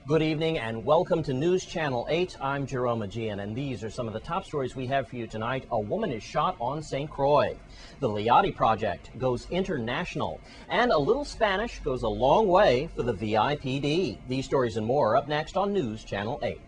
Good evening and welcome to News Channel 8. I'm Jerome Aegean, and these are some of the top stories we have for you tonight. A woman is shot on St. Croix. The L.I.A.T.I project goes international, and a little Spanish goes a long way for the VIPD. These stories and more are up next on News Channel 8.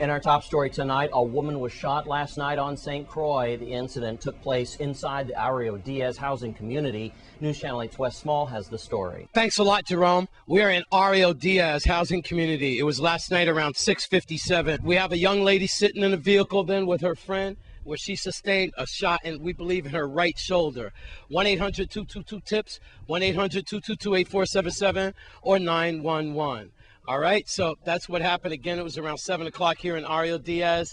In our top story tonight, a woman was shot last night on St. Croix. The incident took place inside the L.I.A.T.I housing community. News Channel 8's Wes Small has the story. Thanks a lot, Jerome. We are in L.I.A.T.I housing community. It was last night around 6:57. We have a young lady sitting in a vehicle then with her friend where she sustained a shot, and we believe in her right shoulder. 1-800-222-TIPS, 1-800-222-8477, or 911. All right, so that's what happened. Again, it was around 7 o'clock here in L.I.A.T.I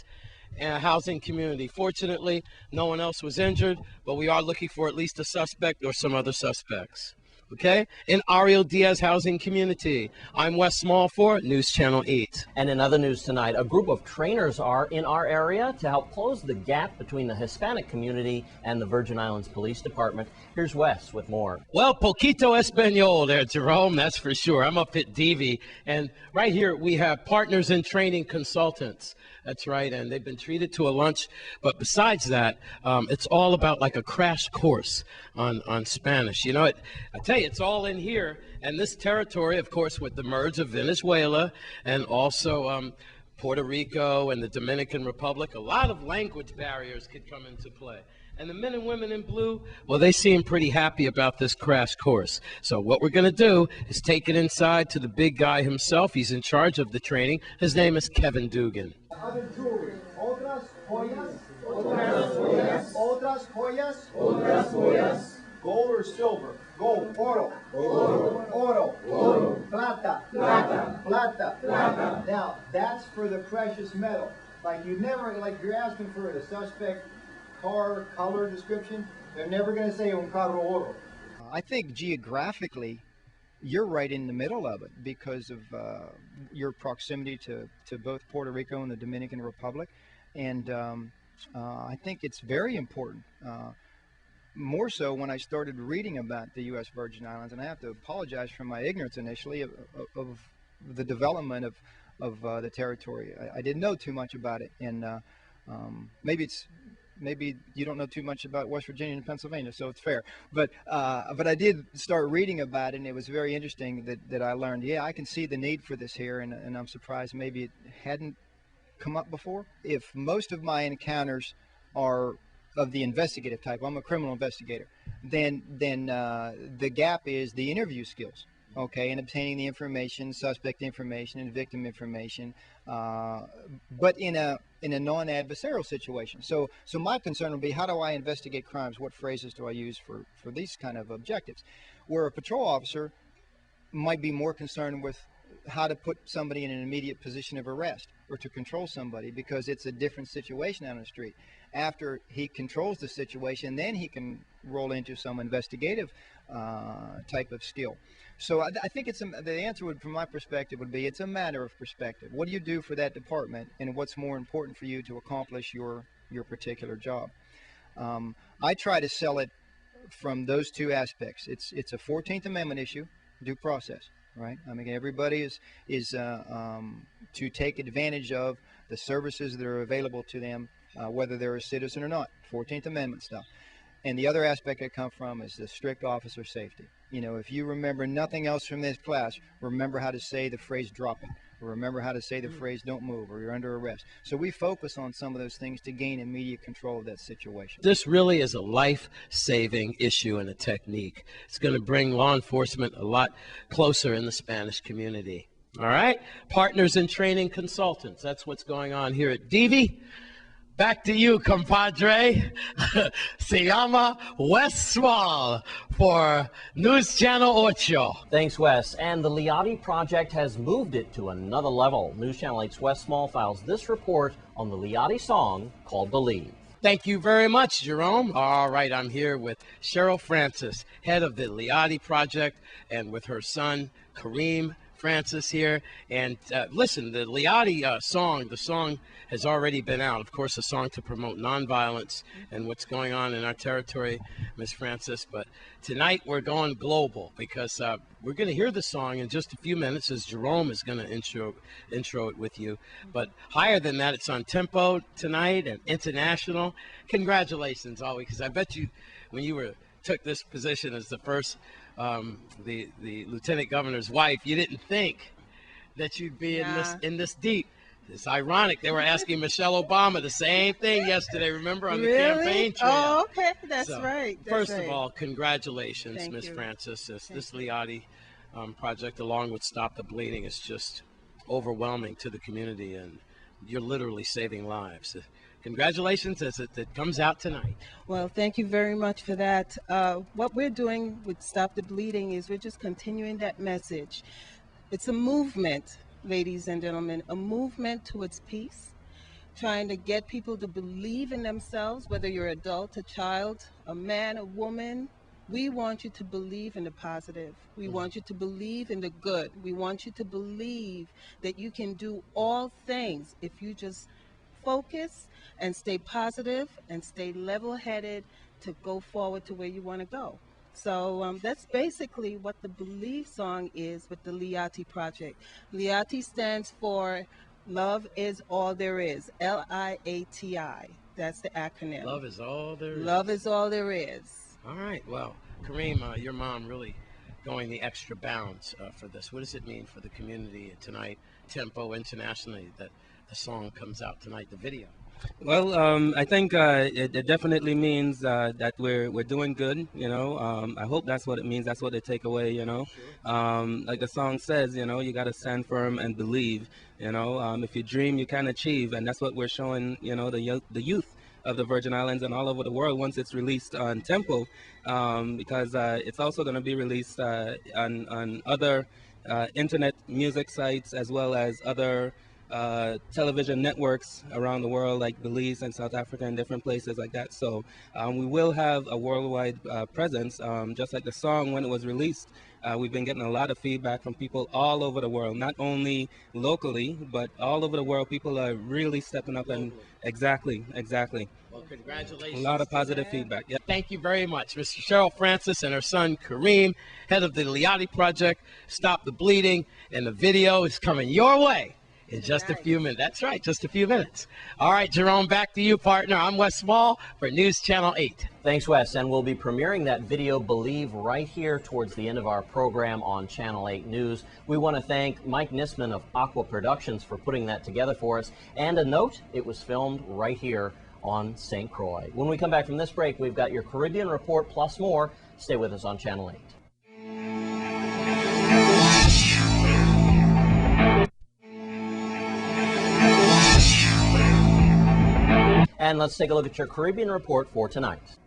housing community. Fortunately, no one else was injured, but we are looking for at least a suspect or some other suspects. Okay, in L.I.A.T.I housing community. I'm Wes Small for News Channel 8. And in other news tonight, a group of trainers are in our area to help close the gap between the Hispanic community and the Virgin Islands Police Department. Here's Wes with more. Well, poquito español there, Jerome, that's for sure. I'm up at DV, and right here we have partners in training consultants. That's right, and they've been treated to a lunch. But besides that, it's all about like a crash course on Spanish. You know, I tell you, it's all in here. And this territory, of course, with the merge of Venezuela and also Puerto Rico and the Dominican Republic, a lot of language barriers could come into play. And the men and women in blue, well, they seem pretty happy about this crash course. So what we're going to do is take it inside to the big guy himself. He's in charge of the training. His name is Kevin Dugan. Other jewelry. Otras joyas. Otras joyas. Otras joyas. Otras joyas. Gold or silver? Gold. Oro. Oro. Oro. Oro. Plata. Plata. Plata. Plata. Now, that's for the precious metal. Like you're you're asking for a suspect car color description, they're never going to say un carro oro. I think geographically, you're right in the middle of it because of your proximity to both Puerto Rico and the Dominican Republic. And I think it's very important, more so when I started reading about the U.S. Virgin Islands, and I have to apologize for my ignorance initially of the development of the territory. I didn't know too much about it, and maybe you don't know too much about West Virginia and Pennsylvania, so it's fair. But I did start reading about it, and it was very interesting that I learned, yeah, I can see the need for this here, and I'm surprised maybe it hadn't come up before. If most of my encounters are of the investigative type, I'm a criminal investigator, then the gap is the interview skills. Okay, and obtaining the information, suspect information, and victim information, but in a non-adversarial situation. So my concern would be, how do I investigate crimes? What phrases do I use for these kind of objectives? Where a patrol officer might be more concerned with how to put somebody in an immediate position of arrest or to control somebody, because it's a different situation on the street. After he controls the situation, then he can roll into some investigative type of skill. So I think the answer would, from my perspective, would be it's a matter of perspective. What do you do for that department, and what's more important for you to accomplish your particular job? I try to sell it from those two aspects. It's a 14th Amendment issue, due process, right? I mean, everybody is to take advantage of the services that are available to them, whether they're a citizen or not. 14th Amendment stuff. And the other aspect I come from is the strict officer safety. You know, if you remember nothing else from this class, remember how to say the phrase drop it, or remember how to say the phrase don't move, or you're under arrest. So we focus on some of those things to gain immediate control of that situation. This really is a life-saving issue and a technique. It's going to bring law enforcement a lot closer in the Spanish community. All right? Partners in training consultants. That's what's going on here at DV. Back to you, compadre. Se llama Wes Small for News Channel 8. Thanks, Wes. And the L.I.A.T.I project has moved it to another level. News Channel 8's Wes Small files this report on the L.I.A.T.I song called Believe. Thank you very much, Jerome. All right, I'm here with Cheryl Francis, head of the L.I.A.T.I project, and with her son, Kareem Francis here. And listen, the L.I.A.T.I the song has already been out. Of course, a song to promote nonviolence and what's going on in our territory, Miss Francis. But tonight we're going global because we're going to hear the song in just a few minutes as Jerome is going to intro it with you. But higher than that, it's on tempo tonight and international. Congratulations, Always, because I bet you when you took this position as the first the lieutenant governor's wife, you didn't think that you'd be in this deep. It's ironic. They were asking Michelle Obama the same thing yesterday, remember, on the campaign trail. Oh, okay. That's right. First of all, congratulations, Thank Miss you. Francis. This L.I.A.T.I project, along with Stop the Bleeding, is just overwhelming to the community, and you're literally saving lives. Congratulations as it comes out tonight. Well, thank you very much for that. What we're doing with Stop the Bleeding is we're just continuing that message. It's a movement, ladies and gentlemen, a movement towards peace, trying to get people to believe in themselves, whether you're adult, a child, a man, a woman. We want you to believe in the positive. We want you to believe in the good. We want you to believe that you can do all things if you just focus and stay positive and stay level-headed to go forward to where you want to go. So that's basically what the Believe song is with the L.I.A.T.I project. L.I.A.T.I stands for Love is All There Is, L-I-A.T.I. That's the acronym. Love is all there is. Love is all there is. All right. Well, Kareem, your mom really going the extra bounds for this. What does it mean for the community tonight, tempo internationally, that the song comes out tonight, the video? Well, I think it definitely means that we're doing good, you know. I hope that's what it means. That's what they take away, you know. Like the song says, you know, you got to stand firm and believe, you know. If you dream, you can achieve. And that's what we're showing, you know, the youth of the Virgin Islands and all over the world once it's released on tempo, because it's also going to be released on other internet music sites as well as other television networks around the world, like Belize and South Africa and different places like that. So we will have a worldwide presence, just like the song when it was released. We've been getting a lot of feedback from people all over the world, not only locally, but all over the world. People are really stepping up and exactly. Well, congratulations. A lot of positive feedback. Yeah. Thank you very much, Mr. Cheryl Francis and her son Kareem, head of the L.I.A.T.I project, Stop the Bleeding, and the video is coming your way in just a few minutes. That's right, just a few minutes. All right, Jerome, back to you, partner. I'm Wes Small for News Channel 8. Thanks, Wes. And we'll be premiering that video, Believe, right here towards the end of our program on Channel 8 News. We want to thank Mike Nisman of Aqua Productions for putting that together for us. And a note, it was filmed right here on St. Croix. When we come back from this break, we've got your Caribbean Report plus more. Stay with us on Channel 8. And let's take a look at your Caribbean Report for tonight.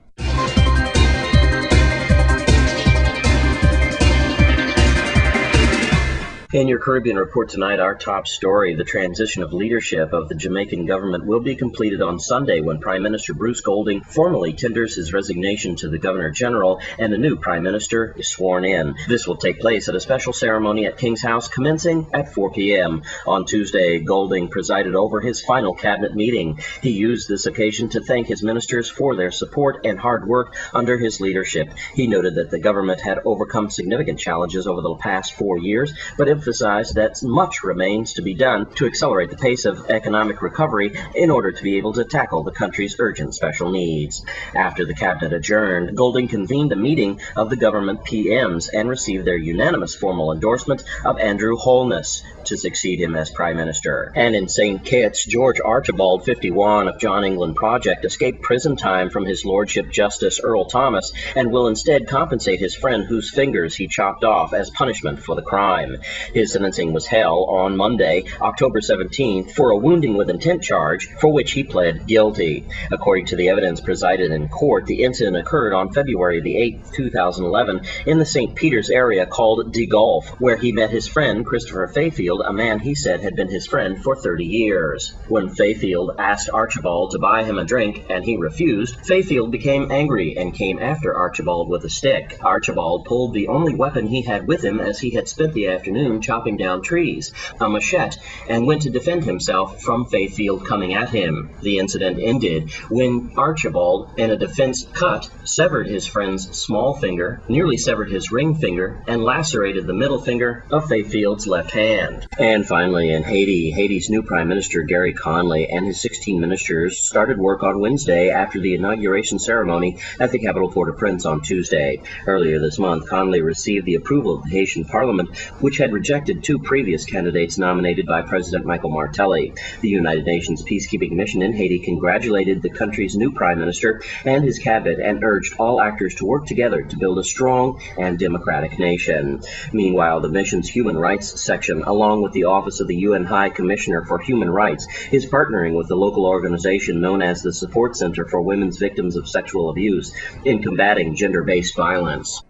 In your Caribbean Report tonight, our top story, the transition of leadership of the Jamaican government will be completed on Sunday when Prime Minister Bruce Golding formally tenders his resignation to the Governor General and a new Prime Minister is sworn in. This will take place at a special ceremony at King's House commencing at 4 p.m. On Tuesday, Golding presided over his final cabinet meeting. He used this occasion to thank his ministers for their support and hard work under his leadership. He noted that the government had overcome significant challenges over the past 4 years, but emphasized that much remains to be done to accelerate the pace of economic recovery in order to be able to tackle the country's urgent special needs. After the cabinet adjourned, Golding convened a meeting of the government PMs and received their unanimous formal endorsement of Andrew Holness to succeed him as Prime Minister. And in St. Kitts, George Archibald, 51, of John England Project, escaped prison time from his Lordship Justice Earl Thomas and will instead compensate his friend whose fingers he chopped off as punishment for the crime. His sentencing was held on Monday, October 17th, for a wounding with intent charge, for which he pled guilty. According to the evidence presided in court, the incident occurred on February the 8th, 2011, in the St. Peter's area called De Golf, where he met his friend Christopher Fayfield, a man he said had been his friend for 30 years. When Fayfield asked Archibald to buy him a drink and he refused, Fayfield became angry and came after Archibald with a stick. Archibald pulled the only weapon he had with him, as he had spent the afternoon chopping down trees, a machete, and went to defend himself from Fayfield coming at him. The incident ended when Archibald, in a defense cut, severed his friend's small finger, nearly severed his ring finger, and lacerated the middle finger of Fayfield's left hand. And finally, in Haiti, Haiti's new Prime Minister Gary Conley and his 16 ministers started work on Wednesday after the inauguration ceremony at the capital Port-au-Prince on Tuesday. Earlier this month, Conley received the approval of the Haitian Parliament, which had rejected two previous candidates nominated by President Michael Martelly. The United Nations Peacekeeping Mission in Haiti congratulated the country's new Prime Minister and his cabinet and urged all actors to work together to build a strong and democratic nation. Meanwhile, the mission's Human Rights section, along with the Office of the UN High Commissioner for Human Rights, is partnering with the local organization known as the Support Center for Women's Victims of Sexual Abuse in combating gender-based violence.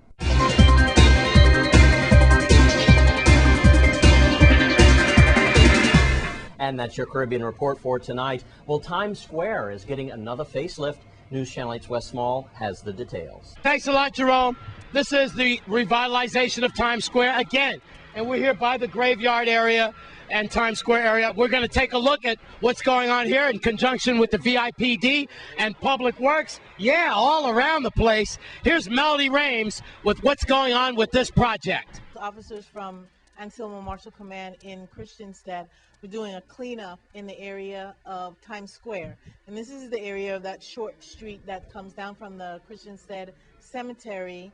And that's your Caribbean Report for tonight. Well, Times Square is getting another facelift. News Channel 8's Wes Small has the details. Thanks a lot, Jerome. This is the revitalization of Times Square again. And we're here by the graveyard area and Times Square area. We're going to take a look at what's going on here in conjunction with the VIPD and Public Works. Yeah, all around the place. Here's Melody Rames with what's going on with this project. Officers from Anselmo Marshall Command in Christiansted, we're doing a cleanup in the area of Times Square. And this is the area of that short street that comes down from the Christiansted Cemetery,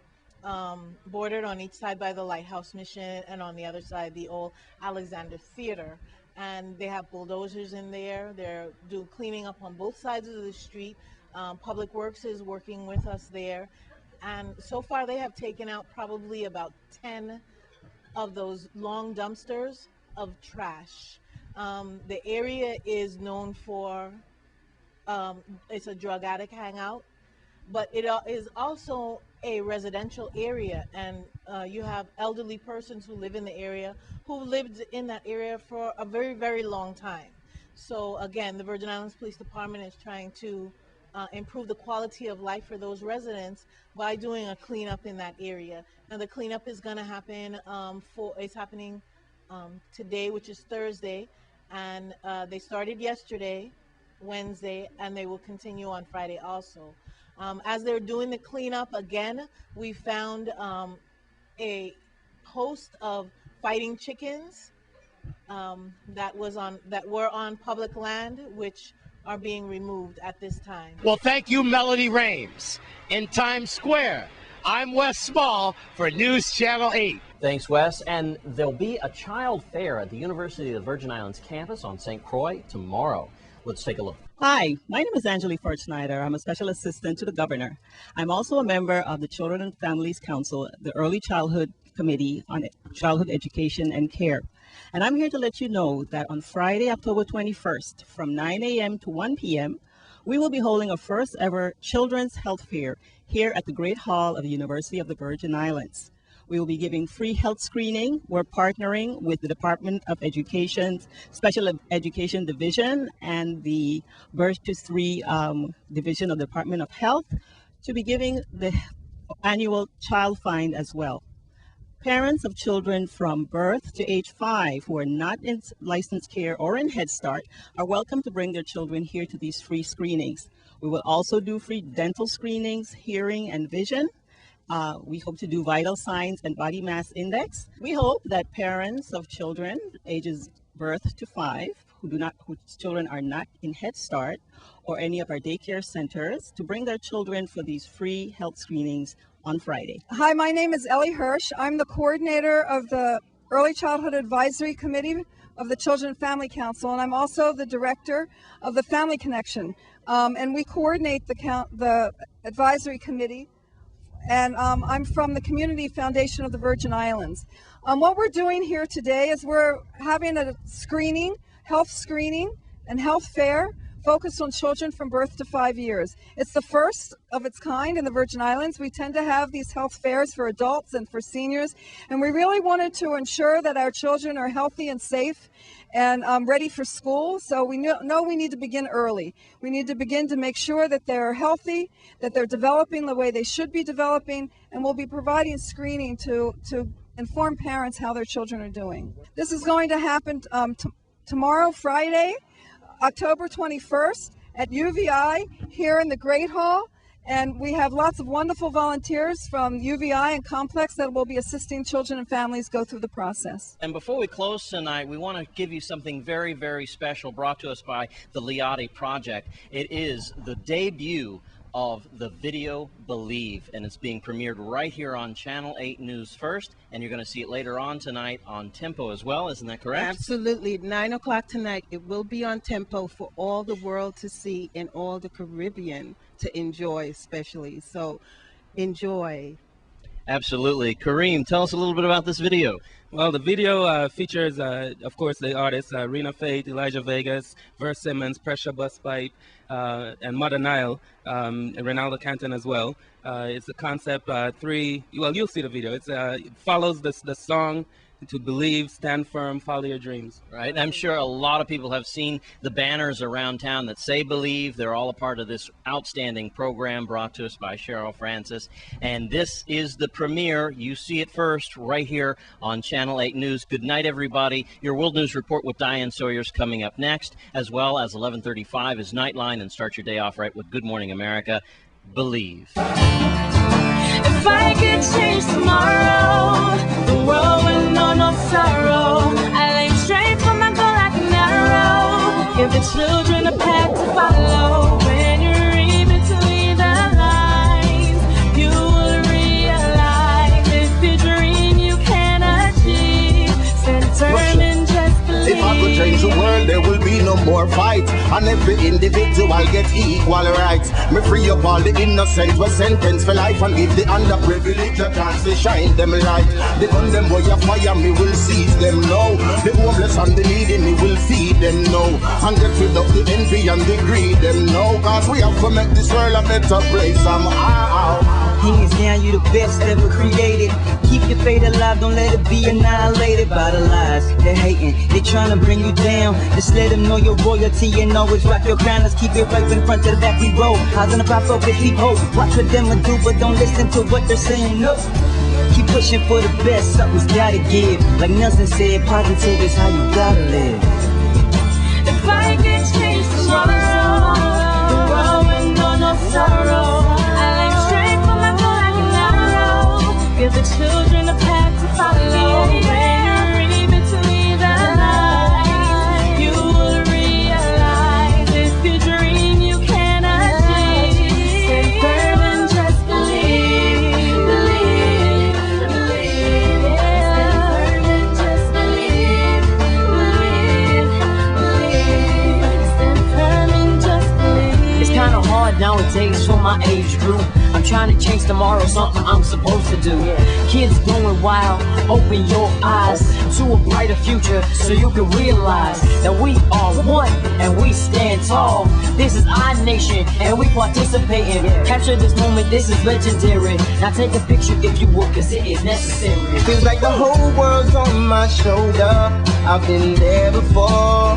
bordered on each side by the Lighthouse Mission and on the other side the old Alexander Theater. And they have bulldozers in there. They're doing cleaning up on both sides of the street. Public Works is working with us there. And so far they have taken out probably about 10 of those long dumpsters of trash. The area is known for, it's a drug addict hangout, but it is also a residential area, and you have elderly persons who live in the area who lived in that area for a very, very long time. So again, the Virgin Islands Police Department is trying to improve the quality of life for those residents by doing a cleanup in that area. Now the cleanup is going to happen, it's happening today, which is Thursday, and they started yesterday, Wednesday, and they will continue on Friday also. As they're doing the cleanup again, we found a host of fighting chickens that were on public land, which are being removed at this time. Well, thank you, Melody Rames. In Times Square, I'm Wes Small for News Channel 8. Thanks, Wes. And there'll be a child fair at the University of the Virgin Islands campus on St. Croix tomorrow. Let's take a look. Hi, my name is Angelique Ford-Schneider. I'm a special assistant to the governor. I'm also a member of the Children and Families Council, the Early Childhood Committee on Childhood Education and Care. And I'm here to let you know that on Friday, October 21st, from 9 a.m. to 1 p.m., we will be holding a first ever Children's Health Fair here at the Great Hall of the University of the Virgin Islands. We will be giving free health screening. We're partnering with the Department of Education's Special Education Division and the Birth to 3 Division of the Department of Health to be giving the annual child find as well. Parents of children from birth to age 5 who are not in licensed care or in Head Start are welcome to bring their children here to these free screenings. We will also do free dental screenings, hearing and vision. We hope to do vital signs and body mass index. We hope that parents of children ages birth to 5 whose children are not in Head Start or any of our daycare centers to bring their children for these free health screenings on Friday. Hi, my name is Ellie Hirsch. I'm the coordinator of the Early Childhood Advisory Committee of the Children and Family Council, and I'm also the director of the Family Connection. And we coordinate the advisory committee and I'm from the Community Foundation of the Virgin Islands. What we're doing here today is we're having a screening, health screening and health fair focused on children from birth to 5 years. It's the first of its kind in the Virgin Islands. We tend to have these health fairs for adults and for seniors, and we really wanted to ensure that our children are healthy and safe and ready for school. So we know we need to begin early. We need to begin to make sure that they're healthy, that they're developing the way they should be developing, and we'll be providing screening to inform parents how their children are doing. This is going to happen tomorrow, Friday, October 21st at UVI here in the Great Hall, and we have lots of wonderful volunteers from UVI and Complex that will be assisting children and families go through the process. And before we close tonight, we want to give you something very, very special brought to us by the L.I.A.T.I project. It is the debut of the video Believe, and it's being premiered right here on Channel 8 News First, and you're going to see it later on tonight on Tempo as well. Isn't that correct? Absolutely. At 9 o'clock tonight, it will be on Tempo for all the world to see and all the Caribbean to enjoy especially. So enjoy. Absolutely. Kareem, tell us a little bit about this video. Well, the video features, of course, the artists Rena Faith, Elijah Vegas, Verse Simmons, Pressure Busspipe, and Mother Nile, and Ronaldo Canton as well. It's a concept well, you'll see the video. It follows the song, to believe, stand firm, follow your dreams. Right, and I'm sure a lot of people have seen the banners around town that say Believe. They're all a part of this outstanding program brought to us by Cheryl Francis. And this is the premiere. You see it first right here on Channel 8 News. Good night, everybody. Your World News Report with Diane Sawyer's coming up next, as well as 11:35 is Nightline, and start your day off right with Good Morning America. Believe. If I could change tomorrow, the world would know no sorrow. I aim straight for my goal like an arrow. Give the children a path to follow. When you read between the lines, you will realize if you dream you can achieve. Stand firm and just believe. If I could change the world, there will be no more fights, and every individual get equal rights. Me free up all the innocent were sentenced for life, and give the underprivileged a chance to shine them light. The gun them boy a fire, me will seize them now. The homeless and the needy, me will feed them now. And get rid of the envy and the greed them now. Cause we have to make this world a better place somehow. Hands down, you the best ever created. Keep your faith alive, don't let it be annihilated by the lies. They're hating, they trying to bring you down. Just let them know your royalty and always rock your crown. Let's keep it right in front of the back we roll. Eyes on the pop focus, keep hope. Watch what them will do, but don't listen to what they're saying, no. Keep pushing for the best, something's gotta give. Like Nelson said, positive is how you gotta live. If I could change tomorrow, the world would know no sorrow. Give the children a path to follow. When you read between the lines, you will realize if you dream you can achieve. Stand firm and just believe, believe, believe. Stand firm and just believe, believe, believe. Stand firm and just believe. It's kinda hard nowadays for my age group. I'm trying to change tomorrow, something I'm supposed to do. Kids going wild, open your eyes to a brighter future so you can realize that we are one and we stand tall. This is our nation and we participating. Capture this moment, this is legendary. Now take a picture if you will, cause it is necessary. Feels like the whole world's on my shoulder. I've been there before.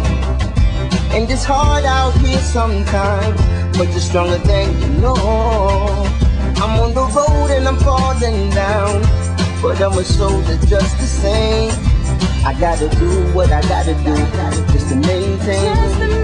And it's hard out here sometimes, but you're stronger than you know. I'm on the road and I'm falling down, but I'm a soldier just the same. I gotta do what I gotta do just to maintain.